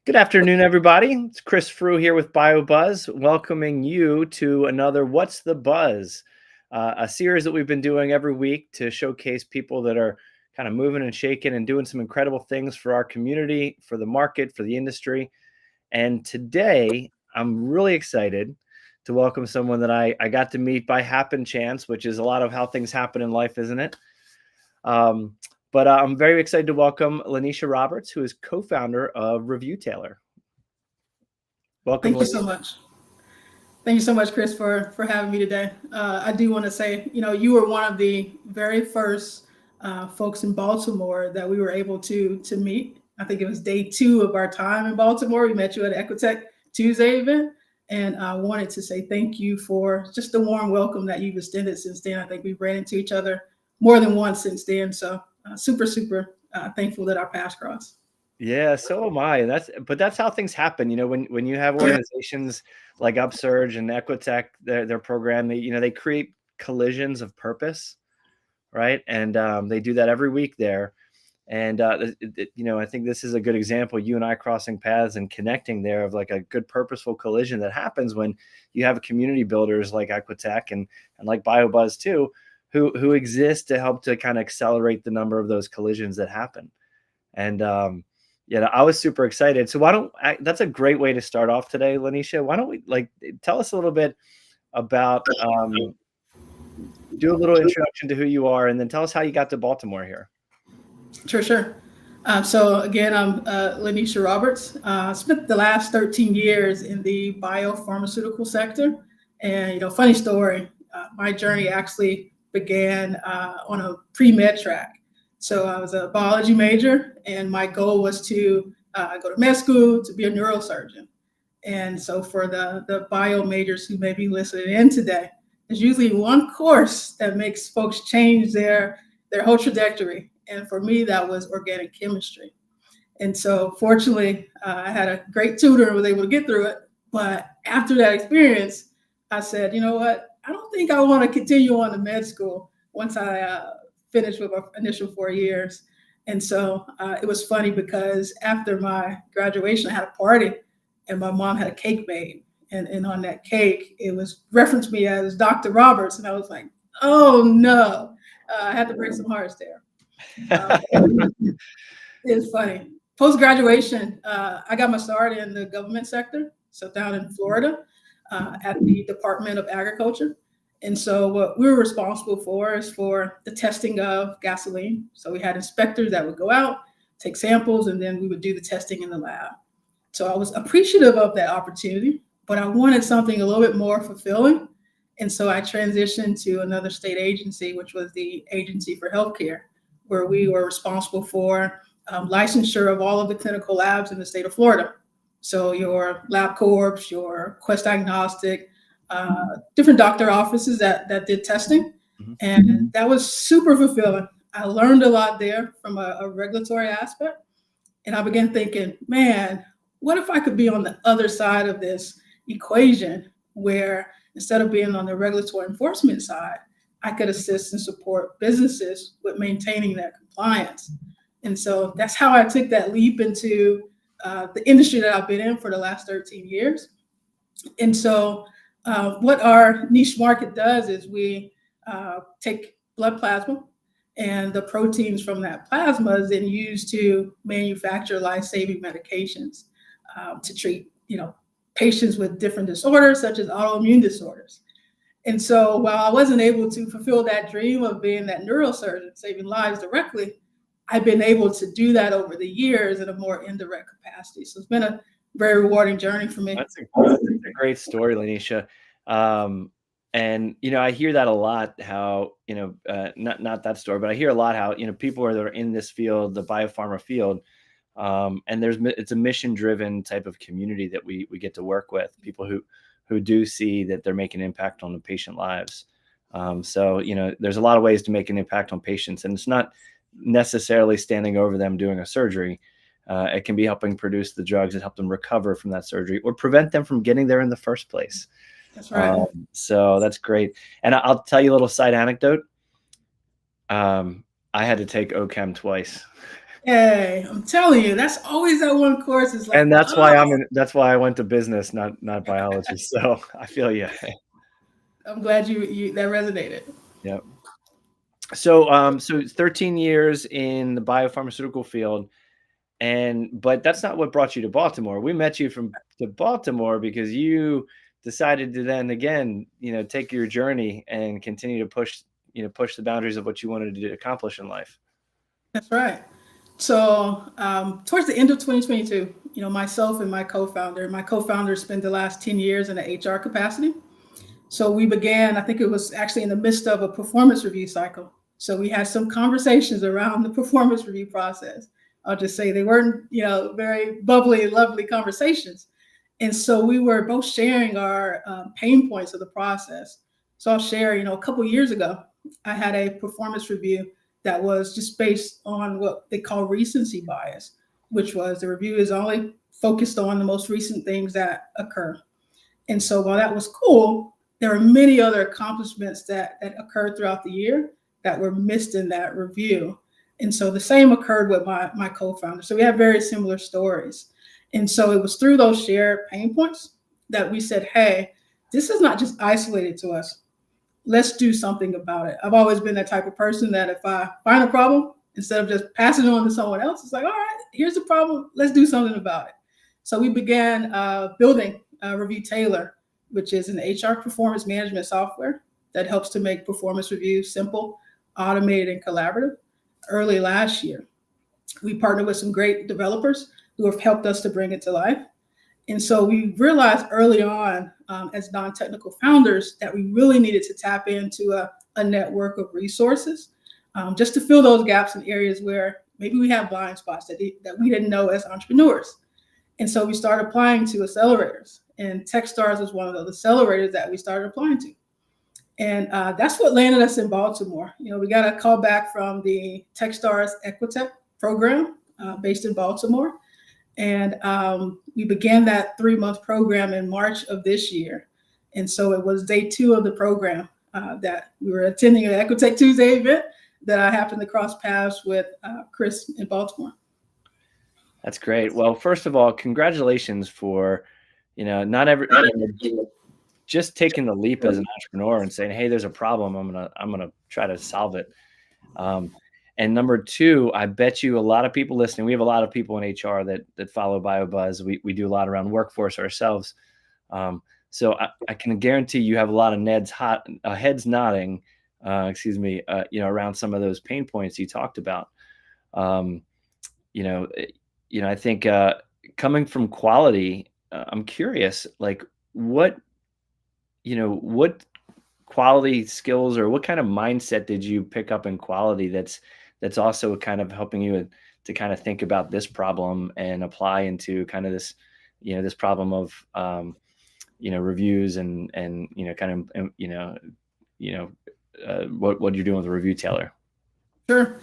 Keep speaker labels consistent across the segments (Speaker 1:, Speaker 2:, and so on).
Speaker 1: Good afternoon, everybody. It's Chris Frew here with BioBuzz, welcoming you to another What's the Buzz, a series that we've been doing every week to showcase people that are kind of moving and shaking and doing some incredible things for our community, for the market, for the industry. And today, I'm really excited to welcome someone that I got to meet by happen chance, which is a lot of how things happen in life, isn't it? But I'm very excited to welcome Laneisha Roberts, who is co-founder of ReviewTailor. Welcome.
Speaker 2: Thank you so much. Thank you so much, Chris, for having me today. I do want to say, you were one of the very first folks in Baltimore that we were able to meet. I think it was day 2 of our time in Baltimore. We met you at Equitech Tuesday event. And I wanted to say thank you for just the warm welcome that you've extended since then. I think we've ran into each other more than once since then. So super thankful that our paths crossed.
Speaker 1: Yeah, so am I. But that's how things happen. When you have organizations like Upsurge and Equitech, their program, they create collisions of purpose, right? And they do that every week there. And I think this is a good example. You and I crossing paths and connecting there of like a good purposeful collision that happens when you have community builders like Equitech and like BioBuzz too, who exist to help to kind of accelerate the number of those collisions that happen. And I was super excited. So that's a great way to start off today, Laneisha. Why don't we tell us a little bit about do a little introduction to who you are, and then tell us how you got to Baltimore here.
Speaker 2: Sure. So again, I'm Laneisha Roberts. Spent the last 13 years in the biopharmaceutical sector. And, funny story, my journey actually began on a pre-med track. So I was a biology major, and my goal was to go to med school to be a neurosurgeon. And so for the bio majors who may be listening in today, there's usually one course that makes folks change their whole trajectory. And for me, that was organic chemistry. And so fortunately, I had a great tutor and was able to get through it. But after that experience, I said, you know what? I don't think I want to continue on to med school once I finished with my initial 4 years. And so it was funny because after my graduation, I had a party and my mom had a cake made. And on that cake, it was referenced me as Dr. Roberts. And I was like, oh no, I had to break some hearts there. It's funny. Post-graduation, I got my start in the government sector. So down in Florida at the Department of Agriculture. And so what we were responsible for is for the testing of gasoline. So we had inspectors that would go out, take samples, and then we would do the testing in the lab. So I was appreciative of that opportunity, but I wanted something a little bit more fulfilling. And so I transitioned to another state agency, which was the Agency for Healthcare, where we were responsible for licensure of all of the clinical labs in the state of Florida. So your LabCorp, your Quest Diagnostic, different doctor offices that did testing. Mm-hmm. And that was super fulfilling. I learned a lot there from a regulatory aspect. And I began thinking, man, what if I could be on the other side of this equation where instead of being on the regulatory enforcement side, I could assist and support businesses with maintaining their compliance. And so that's how I took that leap into the industry that I've been in for the last 13 years. And so what our niche market does is we take blood plasma, and the proteins from that plasma is then used to manufacture life-saving medications to treat, patients with different disorders, such as autoimmune disorders. And so while I wasn't able to fulfill that dream of being that neurosurgeon, saving lives directly, I've been able to do that over the years in a more indirect capacity. So it's been a very rewarding journey for me.
Speaker 1: That's a great story, Laneisha. And, I hear that a lot, how, not that story, but I hear a lot how, people that are in this field, the biopharma field, and it's a mission-driven type of community that we get to work with, people who do see that they're making an impact on the patient lives. So, there's a lot of ways to make an impact on patients, and it's not necessarily standing over them doing a surgery. It can be helping produce the drugs that help them recover from that surgery or prevent them from getting there in the first place.
Speaker 2: That's right.
Speaker 1: So that's great. And I'll tell you a little side anecdote. I had to take OChem twice.
Speaker 2: Hey, I'm telling you, that's always that one course. Is like,
Speaker 1: And that's why
Speaker 2: oh,
Speaker 1: that's why I went to business, not biology. So I feel you.
Speaker 2: I'm glad you that resonated.
Speaker 1: Yeah. So 13 years in the biopharmaceutical field, but that's not what brought you to Baltimore. We met you to Baltimore because you decided to then again, take your journey and continue to push the boundaries of what you wanted to accomplish in life.
Speaker 2: That's right. So towards the end of 2022, myself and my co-founder spent the last 10 years in the HR capacity. So we began, I think it was actually in the midst of a performance review cycle. So we had some conversations around the performance review process. I'll just say they weren't, very bubbly, lovely conversations. And so we were both sharing our pain points of the process. So I'll share, a couple years ago, I had a performance review that was just based on what they call recency bias, which was the review is only focused on the most recent things that occur. And so while that was cool, there were many other accomplishments that occurred throughout the year that were missed in that review. And so the same occurred with my co-founder. So we have very similar stories. And so it was through those shared pain points that we said, hey, this is not just isolated to us. Let's do something about it. I've always been that type of person that if I find a problem, instead of just passing it on to someone else, it's like, all right, here's the problem. Let's do something about it. So we began building ReviewTailor, which is an HR performance management software that helps to make performance reviews simple, automated, and collaborative. Early last year, we partnered with some great developers who have helped us to bring it to life. And so we realized early on, as non-technical founders, that we really needed to tap into a network of resources just to fill those gaps in areas where maybe we have blind spots that we didn't know as entrepreneurs. And so we started applying to accelerators, and TechStars was one of those accelerators that we started applying to. And that's what landed us in Baltimore. We got a call back from the TechStars Equitech program based in Baltimore. And we began that 3-month program in March of this year. And so it was day 2 of the program that we were attending an Equitech Tuesday event that I happened to cross paths with Chris in Baltimore.
Speaker 1: That's great. Well, first of all, congratulations for, just taking the leap as an entrepreneur and saying, hey, there's a problem. I'm gonna try to solve it. And number 2, I bet you a lot of people listening, we have a lot of people in HR that follow BioBuzz. We do a lot around workforce ourselves. So I can guarantee you have a lot of heads nodding, around some of those pain points you talked about. I think coming from quality, I'm curious, like what quality skills or what kind of mindset did you pick up in quality that's also kind of helping you to kind of think about this problem and apply into kind of this, this problem of, reviews and kind of, what you're doing with the ReviewTailor.
Speaker 2: Sure.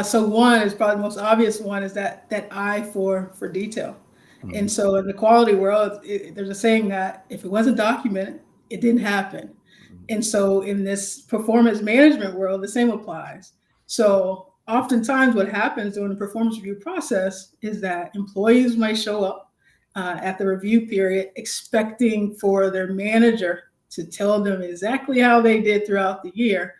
Speaker 2: So one is probably the most obvious one is that eye for detail. Mm-hmm. And so in the quality world, there's a saying that if it wasn't documented, it didn't happen. Mm-hmm. And so in this performance management world, the same applies. So oftentimes what happens during the performance review process is that employees might show up at the review period expecting for their manager to tell them exactly how they did throughout the year,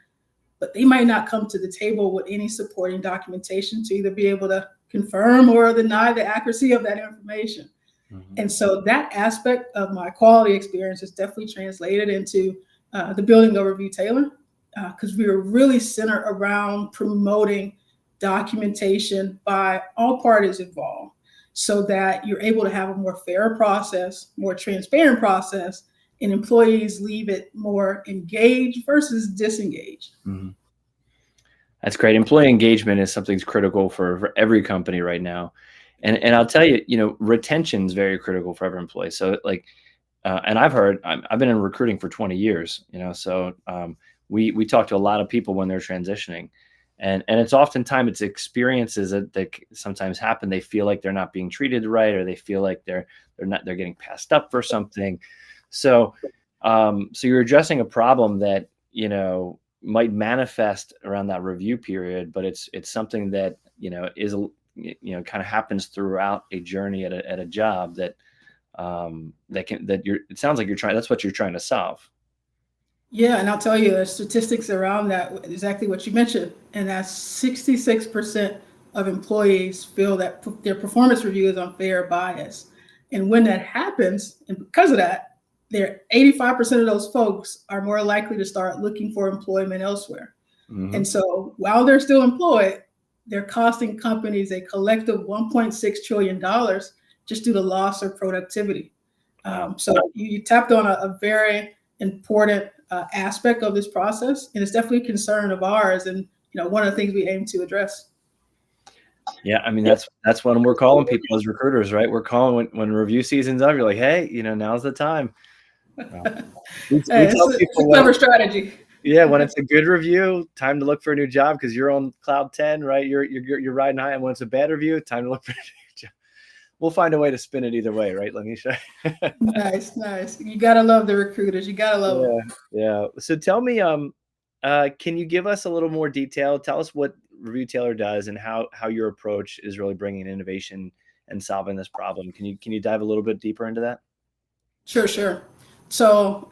Speaker 2: but they might not come to the table with any supporting documentation to either be able to confirm or deny the accuracy of that information. Mm-hmm. And so that aspect of my quality experience is definitely translated into the building of ReviewTailor, because we were really centered around promoting documentation by all parties involved so that you're able to have a more fair process, more transparent process, and employees leave it more engaged versus disengaged.
Speaker 1: Mm-hmm. That's great. Employee engagement is something that's critical for every company right now. And I'll tell you, retention is very critical for every employee. So and I've been in recruiting for 20 years, so we talk to a lot of people when they're transitioning, and it's oftentimes it's experiences that sometimes happen. They feel like they're not being treated right, or they feel like they're getting passed up for something. So you're addressing a problem that, might manifest around that review period, but it's something that, is kind of happens throughout a journey at a job that it sounds like that's what you're trying to solve.
Speaker 2: Yeah, and I'll tell you the statistics around that, exactly what you mentioned, and that's 66% of employees feel that their performance review is unfair or biased. And when that happens, and because of that, 85% of those folks are more likely to start looking for employment elsewhere.
Speaker 1: Mm-hmm.
Speaker 2: And so while they're still employed, they're costing companies a collective $1.6 trillion just due to loss of productivity. So you tapped on a very important aspect of this process, and it's definitely a concern of ours, and one of the things we aim to address.
Speaker 1: Yeah, I mean that's when we're calling people as recruiters, right? We're calling when review season's up. You're like, hey, now's the time. We tell people
Speaker 2: it's a clever strategy.
Speaker 1: Yeah, when it's a good review, time to look for a new job because you're on cloud 10, right? You're riding high, and when it's a bad review, time to look for a new job. We'll find a way to spin it either way, right, Laneisha?
Speaker 2: Nice. You gotta love the recruiters. You gotta love them.
Speaker 1: Yeah. So tell me, can you give us a little more detail? Tell us what ReviewTailor does and how your approach is really bringing innovation and solving this problem. Can you dive a little bit deeper into that?
Speaker 2: Sure. So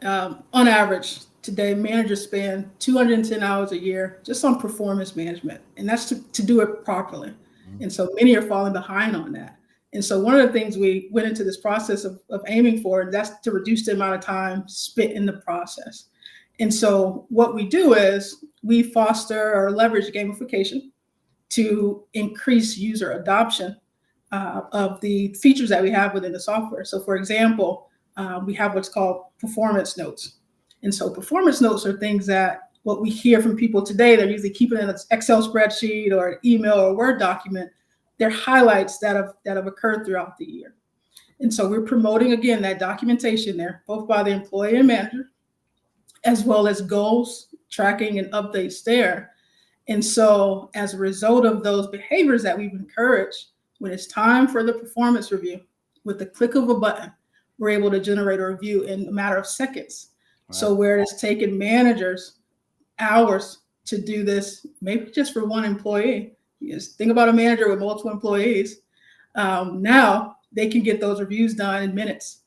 Speaker 2: on average, today managers spend 210 hours a year just on performance management, and that's to do it properly. Mm-hmm. And so many are falling behind on that. And so one of the things we went into this process of aiming for, and that's to reduce the amount of time spent in the process. And so what we do is we foster or leverage gamification to increase user adoption of the features that we have within the software. So for example, we have what's called performance notes. And so performance notes are things that what we hear from people today, they're usually keeping in an Excel spreadsheet or an email or a Word document. They're highlights that have occurred throughout the year. And so we're promoting, again, that documentation there, both by the employee and manager, as well as goals, tracking, and updates there. And so as a result of those behaviors that we've encouraged, when it's time for the performance review, with the click of a button, we're able to generate a review in a matter of seconds. Wow. So where it's taken managers hours to do this, maybe just for one employee. You just think about a manager with multiple employees. Now they can get those reviews done in minutes.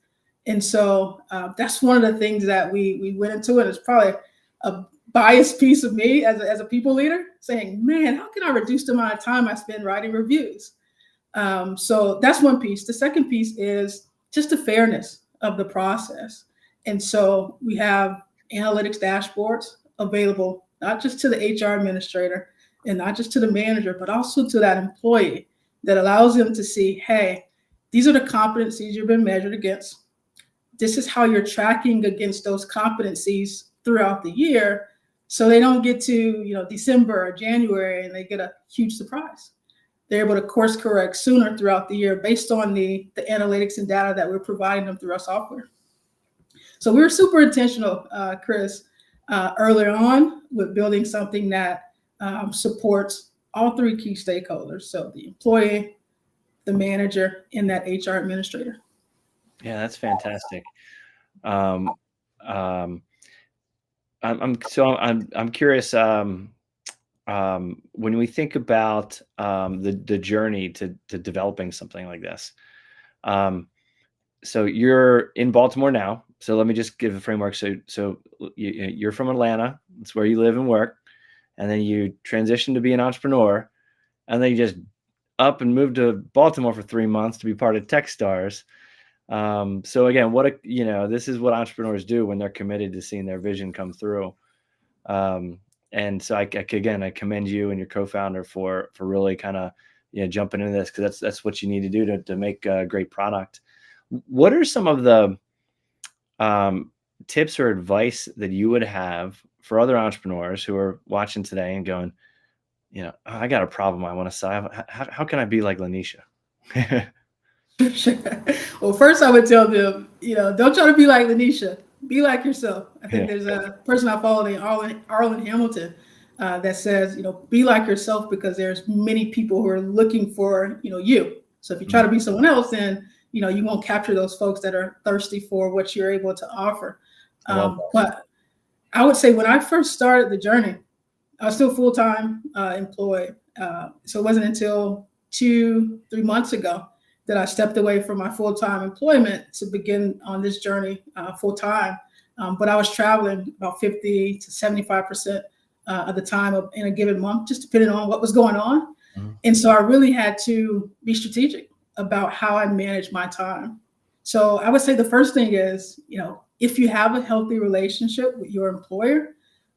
Speaker 2: And so that's one of the things that we went into, and it's probably a biased piece of me as a people leader saying, man, how can I reduce the amount of time I spend writing reviews? So that's one piece. The second piece is just the fairness of the process. And so we have analytics dashboards available, not just to the HR administrator and not just to the manager, but also to that employee, that allows them to see, hey, these are the competencies you've been measured against. This is how you're tracking against those competencies throughout the year. So they don't get to, December or January and they get a huge surprise. They're able to course correct sooner throughout the year based on the analytics and data that we're providing them through our software. So we were super intentional, Chris, earlier on with building something that supports all three key stakeholders. So the employee, the manager, and that HR administrator.
Speaker 1: Yeah, that's fantastic. I'm curious. When we think about the journey to developing something like this, so you're in Baltimore now. So let me just give a framework. So you're from Atlanta. That's where you live and work, and then you transition to be an entrepreneur, and then you just up and move to Baltimore for 3 months to be part of TechStars. So again, this is what entrepreneurs do when they're committed to seeing their vision come through. And so I commend you and your co-founder for really kind of, jumping into this, because that's what you need to do to make a great product. What are some of the tips or advice that you would have for other entrepreneurs who are watching today and going, I got a problem I want to solve. How can I be like Laneisha?
Speaker 2: Well, first I would tell them, don't try to be like Laneisha. Be like yourself. I think there's a person I follow named Arlen Hamilton that says, be like yourself, because there's many people who are looking for, you. So if you try to be someone else, then, you won't capture those folks that are thirsty for what you're able to offer. But I would say when I first started the journey, I was still full-time employed. So it wasn't until 2-3 months ago that I stepped away from my full-time employment to begin on this journey full-time. But I was traveling about 50 to 75% of the time in a given month, just depending on what was going on. Mm-hmm. And so I really had to be strategic about how I manage my time. So I would say the first thing is, if you have a healthy relationship with your employer,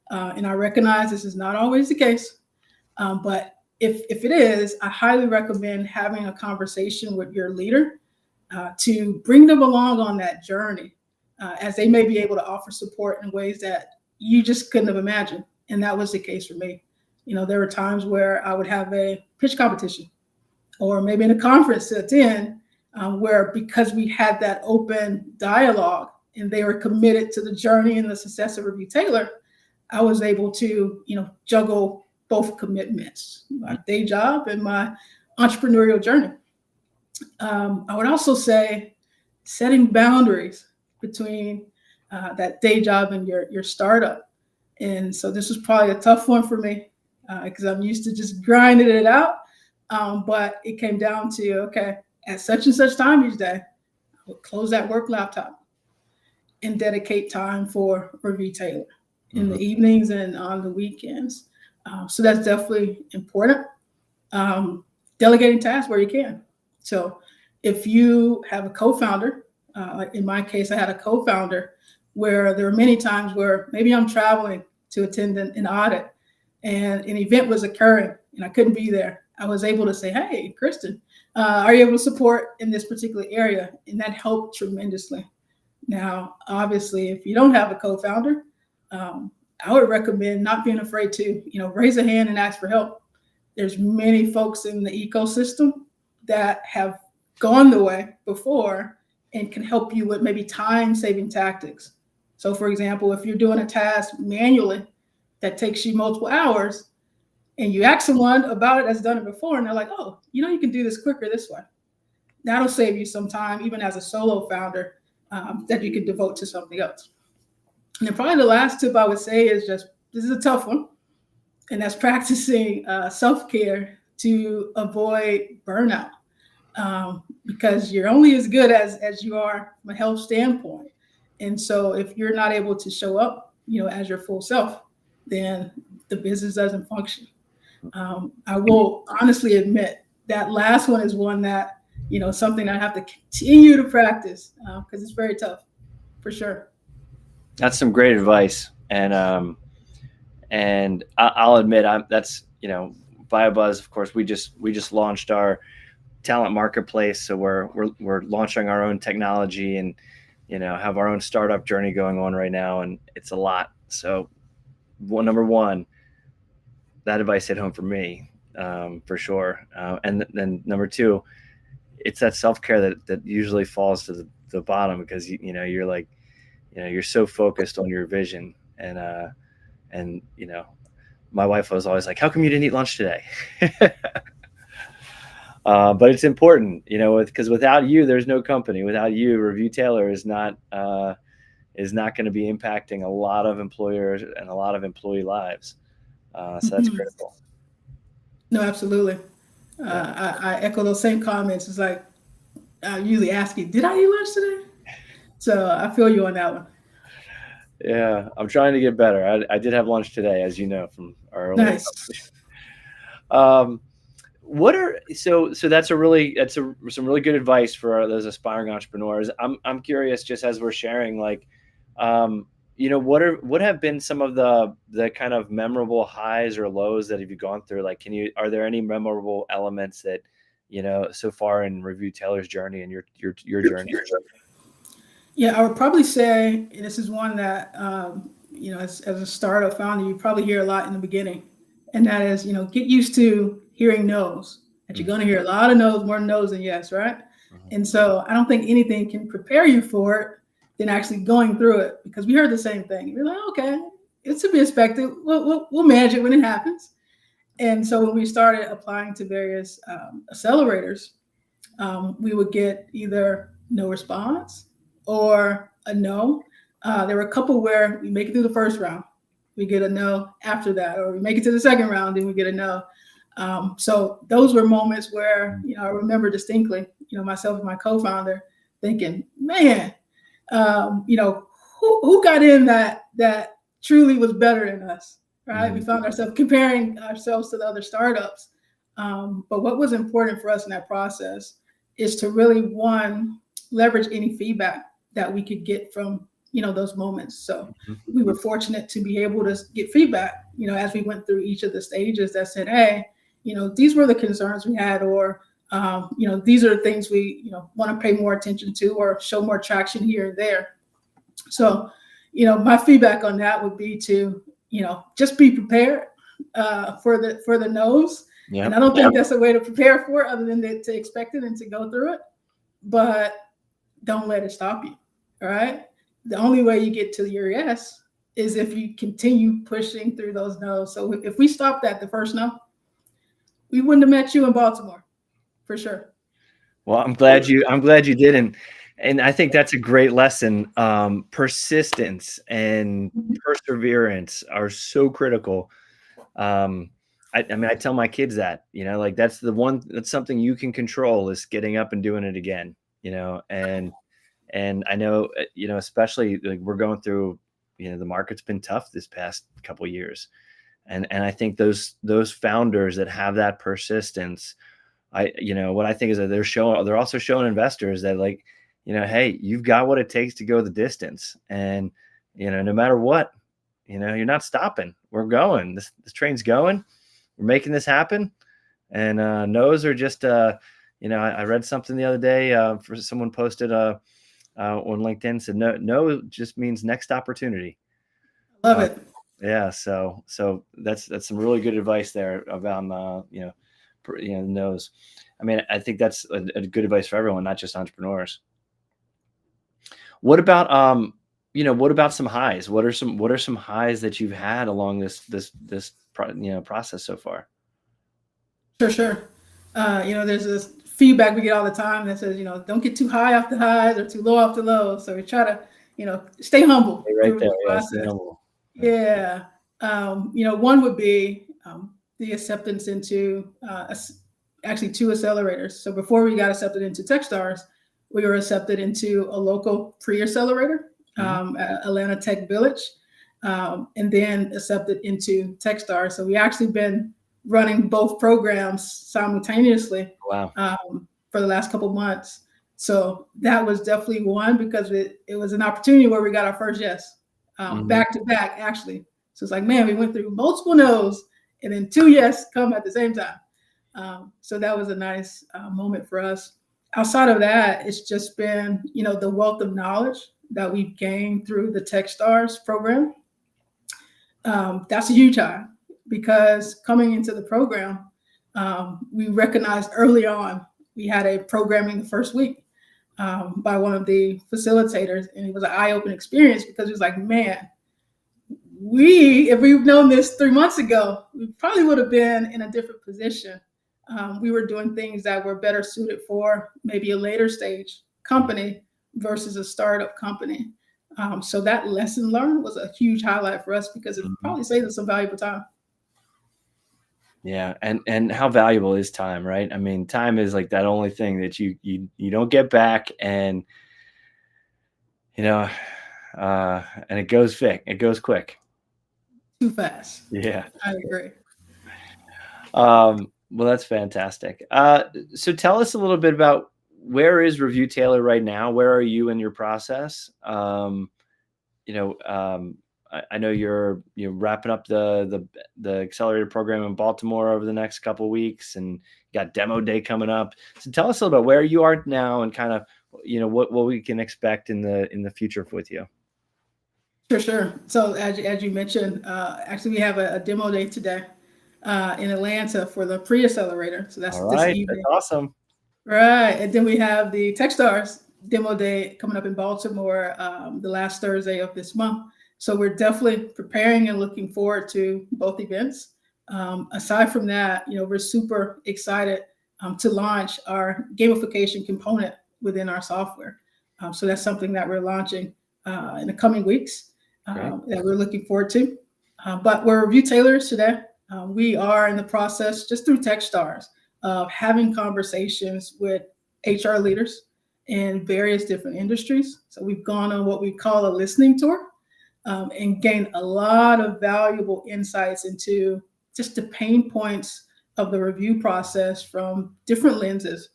Speaker 2: and I recognize this is not always the case, but if it is, I highly recommend having a conversation with your leader to bring them along on that journey, as they may be able to offer support in ways that you just couldn't have imagined. And that was the case for me. There were times where I would have a pitch competition or maybe in a conference to attend where, because we had that open dialogue and they were committed to the journey and the success of ReviewTailor, I was able to, juggle both commitments, my day job and my entrepreneurial journey. I would also say setting boundaries between that day job and your startup. And so this was probably a tough one for me because I'm used to just grinding it out. But it came down to, okay, at such and such time each day, I would close that work laptop and dedicate time for ReviewTailor in the evenings and on the weekends. So that's definitely important. Delegating tasks where you can. So if you have a co-founder, like in my case, I had a co-founder where there were many times where maybe I'm traveling to attend an audit and an event was occurring and I couldn't be there. I was able to say, hey, Kristen, are you able to support in this particular area? And that helped tremendously. Now, obviously, if you don't have a co-founder, I would recommend not being afraid to, raise a hand and ask for help. There's many folks in the ecosystem that have gone the way before and can help you with maybe time-saving tactics. So, for example, if you're doing a task manually that takes you multiple hours and you ask someone about it that's done it before and they're like, oh, you can do this quicker this way. That'll save you some time, even as a solo founder, that you could devote to something else. And then probably the last tip I would say is this is a tough one, and that's practicing self-care to avoid burnout, because you're only as good as you are from a health standpoint. And so if you're not able to show up, as your full self, then the business doesn't function. I will honestly admit that last one is one that, something I have to continue to practice because it's very tough, for sure.
Speaker 1: That's some great advice. And I'll admit that's, BioBuzz, of course, we just launched our talent marketplace. So we're launching our own technology and, have our own startup journey going on right now. And it's a lot. So number one, that advice hit home for me, for sure. And then number two, it's that self-care that usually falls to the bottom because, you're like, you're so focused on your vision. And my wife was always like, how come you didn't eat lunch today? But it's important, because without you, there's no company. Without you, ReviewTailor is not going to be impacting a lot of employers and a lot of employee lives. So that's critical.
Speaker 2: No, absolutely. I echo those same comments. It's like, I usually ask you, did I eat lunch today? So I feel you on that one.
Speaker 1: Yeah, I'm trying to get better. I did have lunch today, as you know, from our earlier.
Speaker 2: Nice.
Speaker 1: So that's some really good advice for those aspiring entrepreneurs. I'm curious, just as we're sharing, like, what have been some of the kind of memorable highs or lows that have you gone through? Like, are there any memorable elements that, so far in ReviewTailor's journey and your journey?
Speaker 2: Yeah, I would probably say, and this is one that, as a startup founder, you probably hear a lot in the beginning. And that is, get used to hearing no's. That you're going to hear a lot of no's, more no's than yes, right? Mm-hmm. And so I don't think anything can prepare you for it than actually going through it, because we heard the same thing. We're like, okay, it's to be expected. We'll manage it when it happens. And so when we started applying to various accelerators, we would get either no response or a no. There were a couple where we make it through the first round, we get a no after that, or we make it to the second round, then we get a no. So those were moments where, I remember distinctly, myself and my co-founder thinking, man, who got in that truly was better than us, right? Mm-hmm. We found ourselves comparing ourselves to the other startups. But what was important for us in that process is to really, one, leverage any feedback that we could get from, those moments. So we were fortunate to be able to get feedback, as we went through each of the stages that said, hey, these were the concerns we had, or, these are the things we, want to pay more attention to or show more traction here and there. So, my feedback on that would be to, just be prepared for the no's. Yep. And I don't think that's a way to prepare for it other than to expect it and to go through it. But don't let it stop you. All right. The only way you get to your yes is if you continue pushing through those no's. So if we stopped at the first no, we wouldn't have met you in Baltimore, for sure.
Speaker 1: Well, I'm glad you did. And I think that's a great lesson. Persistence and perseverance are so critical. I mean, I tell my kids that, like that's something you can control, is getting up and doing it again, and I know, especially like we're going through, the market's been tough this past couple of years. And I think those founders that have that persistence, what I think is that they're also showing investors that, like, hey, you've got what it takes to go the distance. And, no matter what, you're not stopping. We're going. This train's going. We're making this happen. And no's are just, I read something the other day for someone posted on LinkedIn, said no just means next opportunity.
Speaker 2: Love it.
Speaker 1: Yeah. So that's some really good advice there about, no's. I mean, I think that's a good advice for everyone, not just entrepreneurs. What about, what about some highs? What are some highs that you've had along this process so far?
Speaker 2: Sure. There's this feedback we get all the time that says, don't get too high off the highs or too low off the lows. So we try to, stay humble.
Speaker 1: Right there. Yeah, stay humble.
Speaker 2: Yeah. One would be the acceptance into actually 2 accelerators. So before we got accepted into TechStars, we were accepted into a local pre-accelerator, Atlanta Tech Village, and then accepted into TechStars. So we actually been running both programs simultaneously.
Speaker 1: Wow.
Speaker 2: For the last couple of months. So that was definitely one, because it was an opportunity where we got our first yes, back to back, actually. So it's like, man, we went through multiple no's and then 2 yes come at the same time. So that was a nice moment for us. Outside of that, it's just been, the wealth of knowledge that we've gained through the TechStars program. That's a huge high, because coming into the program, we recognized early on, we had a programming the first week by one of the facilitators, and it was an eye-opening experience, because it was like, man, if we've known this 3 months ago, we probably would have been in a different position. We were doing things that were better suited for maybe a later stage company versus a startup company. So that lesson learned was a huge highlight for us, because it probably saved us some valuable time.
Speaker 1: Yeah. And how valuable is time, right? I mean, time is like that only thing that you don't get back, and, and it goes quick. It goes quick.
Speaker 2: Too fast.
Speaker 1: Yeah.
Speaker 2: I agree.
Speaker 1: Well, that's fantastic. So tell us a little bit about, where is ReviewTailor right now? Where are you in your process? I know you're wrapping up the accelerator program in Baltimore over the next couple of weeks, and you got demo day coming up. So tell us a little about where you are now, and kind of, what we can expect in the future with you.
Speaker 2: Sure. So as you mentioned, actually we have a demo day today in Atlanta for the pre-accelerator. So that's
Speaker 1: all right.
Speaker 2: This evening.
Speaker 1: That's awesome.
Speaker 2: Right. And then we have the TechStars demo day coming up in Baltimore the last Thursday of this month. So we're definitely preparing and looking forward to both events. Aside from that, we're super excited to launch our gamification component within our software. So that's something that we're launching in the coming weeks that we're looking forward to. But we're ReviewTailors today. We are in the process, just through TechStars, of having conversations with HR leaders in various different industries. So we've gone on what we call a listening tour, and gained a lot of valuable insights into just the pain points of the review process from different lenses,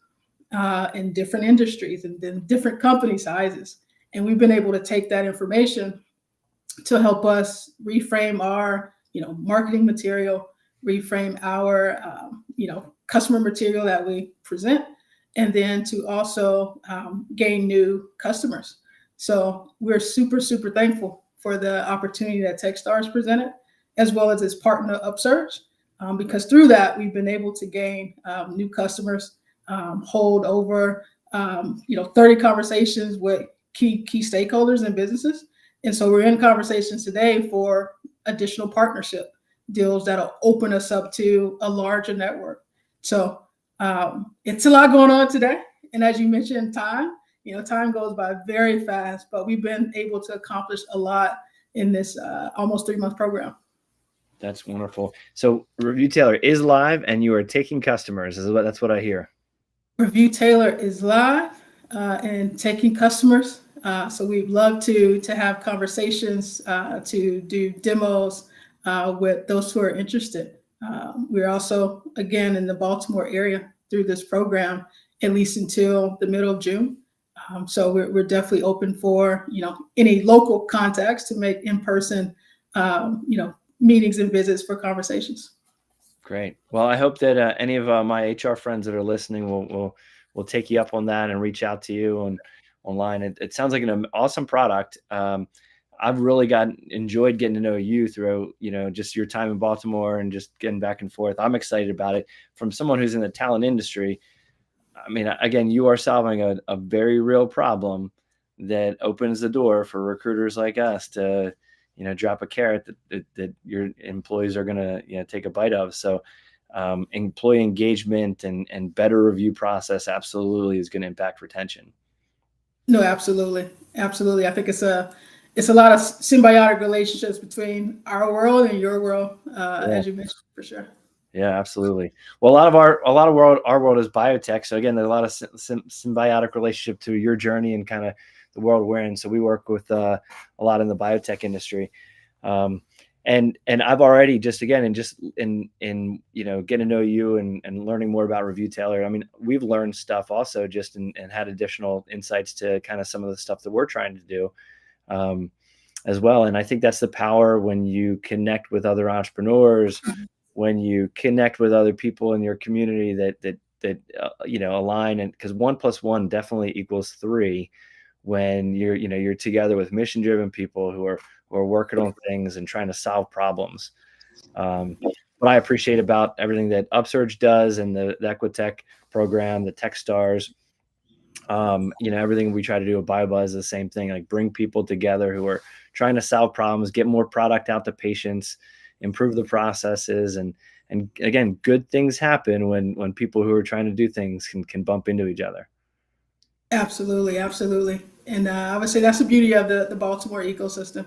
Speaker 2: in different industries and then different company sizes. And we've been able to take that information to help us reframe our, marketing material, reframe our, customer material that we present, and then to also gain new customers. So we're super, super thankful for the opportunity that TechStars presented, as well as its partner Upsurge, because through that we've been able to gain new customers, hold over 30 conversations with key stakeholders and businesses. And so we're in conversations today for additional partnership deals that'll open us up to a larger network. So it's a lot going on today. And as you mentioned, time goes by very fast, but we've been able to accomplish a lot in this almost 3-month program.
Speaker 1: That's wonderful. So ReviewTailor is live and you are taking customers. That's what I hear.
Speaker 2: ReviewTailor is live and taking customers. So we'd love to have conversations, to do demos with those who are interested. We're also, again, in the Baltimore area through this program, at least until the middle of June. So we're definitely open for, any local contacts to make in-person, meetings and visits for conversations.
Speaker 1: Great. Well, I hope that any of my HR friends that are listening will take you up on that and reach out to you online. It sounds like an awesome product. I've really enjoyed getting to know you through, just your time in Baltimore and just getting back and forth. I'm excited about it from someone who's in the talent industry. I mean, again, you are solving a very real problem that opens the door for recruiters like us to, drop a carrot that your employees are going to, take a bite of. So employee engagement and better review process absolutely is going to impact retention.
Speaker 2: No, absolutely. Absolutely. I think it's a lot of symbiotic relationships between our world and your world, as you mentioned, for sure.
Speaker 1: Yeah, absolutely. Well, our world is biotech. So again, there's a lot of symbiotic relationship to your journey and kind of the world we're in. So we work with a lot in the biotech industry. And I've already getting to know you and learning more about ReviewTailor. I mean, we've learned stuff also and had additional insights to kind of some of the stuff that we're trying to do as well. And I think that's the power when you connect with other entrepreneurs, when you connect with other people in your community that align, and because 1 + 1 definitely equals 3 when you're together with mission-driven people who are working on things and trying to solve problems. What I appreciate about everything that Upsurge does and the Equitech program, the TechStars, everything we try to do at BioBuzz is the same thing, like bring people together who are trying to solve problems, get more product out to patients, improve the processes. And again, good things happen when people who are trying to do things can bump into each other.
Speaker 2: Absolutely. Absolutely. And I would say that's the beauty of the Baltimore ecosystem.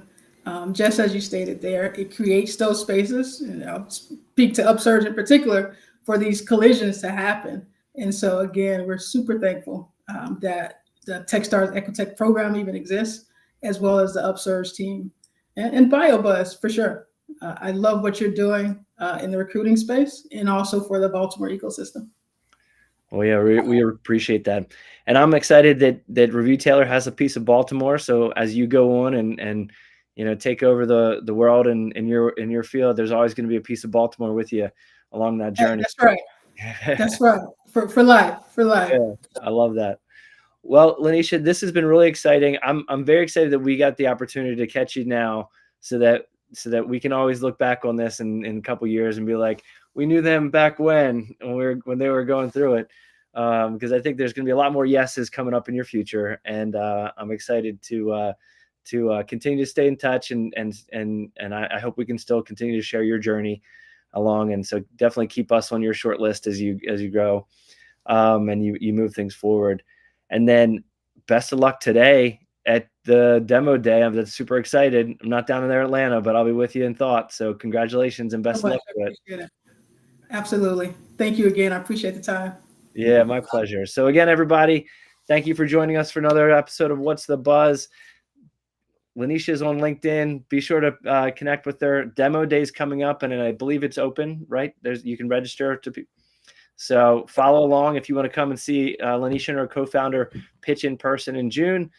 Speaker 2: Just as you stated there, it creates those spaces, and I'll speak to Upsurge in particular, for these collisions to happen. And so again, we're super thankful that the TechStars Equitech program even exists, as well as the Upsurge team and BioBuzz for sure. I love what you're doing in the recruiting space and also for the Baltimore ecosystem.
Speaker 1: Well, yeah, we appreciate that. And I'm excited that ReviewTailor has a piece of Baltimore. So as you go on and take over the world in your field, there's always going to be a piece of Baltimore with you along that journey.
Speaker 2: That's right. That's right. For life.
Speaker 1: Yeah, I love that. Well, Laneisha, this has been really exciting. I'm very excited that we got the opportunity to catch you now, so that we can always look back on this in a couple of years and be like, we knew them back when they were going through it. Because I think there's going to be a lot more yeses coming up in your future, and I'm excited to continue to stay in touch, and I hope we can still continue to share your journey along. And so definitely keep us on your short list as you grow, and you move things forward. And then best of luck today at the demo day. I'm super excited. I'm not down in there, Atlanta, but I'll be with you in thought. So congratulations and best of luck with it.
Speaker 2: Absolutely. Thank you again. I appreciate the time.
Speaker 1: Yeah, my pleasure. So again, everybody, thank you for joining us for another episode of What's the Buzz. Laneisha is on LinkedIn. Be sure to connect with her. Demo days coming up, and I believe it's open, right? You can register to be. So follow along if you want to come and see Laneisha and her co-founder pitch in person in June.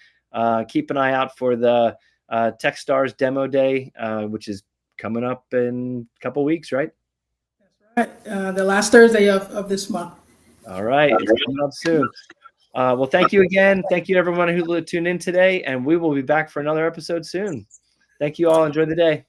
Speaker 1: Keep an eye out for the TechStars Demo Day, which is coming up in a couple weeks, right?
Speaker 2: That's right. The last Thursday of this month.
Speaker 1: All right. It's coming up soon. Well, thank you again. Thank you, everyone who tuned in today, and we will be back for another episode soon. Thank you all. Enjoy the day.